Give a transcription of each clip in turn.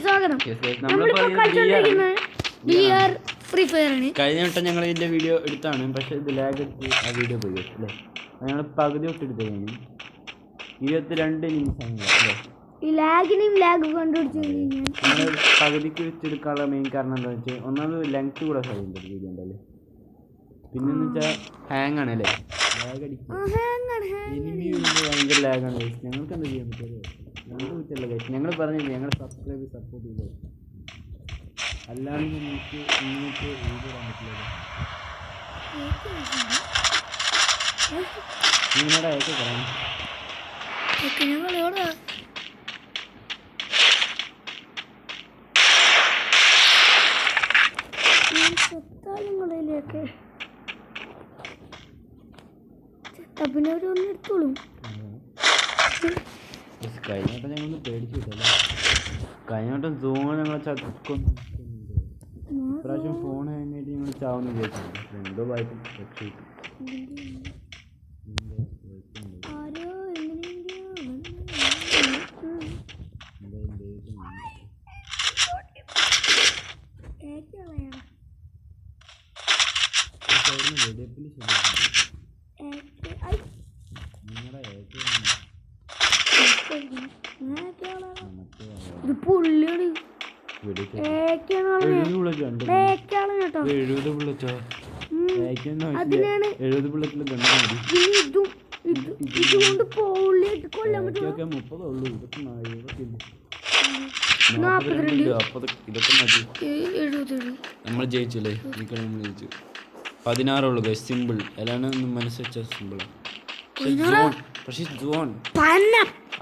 സ്വാഗതം. Free fire ആണ്. കഴിഞ്ഞ വട്ടം ഞങ്ങൾ ഇതിന്റെ വീഡിയോ എടുത്താണ്, പക്ഷെ ഇത് ലാഗ് എടുത്ത് ആ വീഡിയോ പോയി അല്ലേ. ഞങ്ങൾ പകുതി തൊട്ടെടുത്തതാണ്. 22 നിമിഷമാണ് അല്ലേ. ഈ ലാഗിനെയും ലാഗ് കണ്ടുപിടിച്ചു ഞങ്ങൾ പകുതിക്ക് വെച്ചെടുക്കാനുള്ള മെയിൻ കാരണം എന്താണെന്ന് വെച്ചാൽ ഒന്നാമത് ലെങ്ത് കൂടെ കഴിയുന്നുണ്ട് വീഡിയോ ഉണ്ടല്ലേ. പിന്നെന്ന് വെച്ചാൽ ഹാങ് ആണ് അല്ലേ, ലാഗ് അടിക്കും. ഇനി ഭയങ്കര ലാഗാണ്. ഞങ്ങൾക്ക് എന്താ ചെയ്യാൻ പറ്റുമോ? ഞങ്ങൾക്ക് പറ്റില്ല കഴിച്ചു. ഞങ്ങൾ പറഞ്ഞില്ലേ ഞങ്ങൾ സബ്സ്ക്രൈബ് സപ്പോർട്ട് ചെയ്തത്, അല്ലാണ്ട് നിങ്ങൾക്ക് ഇങ്ങോട്ട് വീഡിയോ ഇടാൻ പറ്റില്ല. നിങ്ങളുടെ അയക്കെ പറയാം. പിന്നെ അവരൊന്നും എടുത്തോളും. കഴിഞ്ഞ വട്ടം ഞങ്ങളൊന്ന് പേടിച്ചു കിട്ടല്ലേ. കഴിഞ്ഞ വട്ടം സോൺ ഞങ്ങളെ ചക്കൊന്നും ഇപ്രാവശ്യം ഫോൺ ഹാങ് ആയിട്ട് ഞങ്ങൾ ചാവുന്ന കേട്ടിട്ടുണ്ട്. എന്തോ വായിക്കും രക്ഷയിട്ടു. നമ്മൾ ജയിച്ചില്ലേ, ഈ കളി നമ്മൾ ജയിച്ചു. 16 ഉള്ളു ഗൈസ്. സിമ്പിൾ അല്ലാണ് മനസ്സ് വെച്ച സിമ്പിളാണ്. പക്ഷെ ജോൺ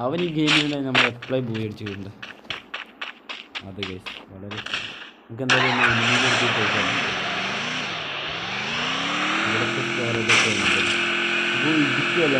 അവൻ ഈ ഗെയിമിലുണ്ടായി നമ്മൾ എപ്പോഴും പോയി അടിച്ചിട്ടുണ്ട്. അത് ഗൈസ് വളരെ നമുക്ക് എന്തായാലും ഇടിക്കല്ല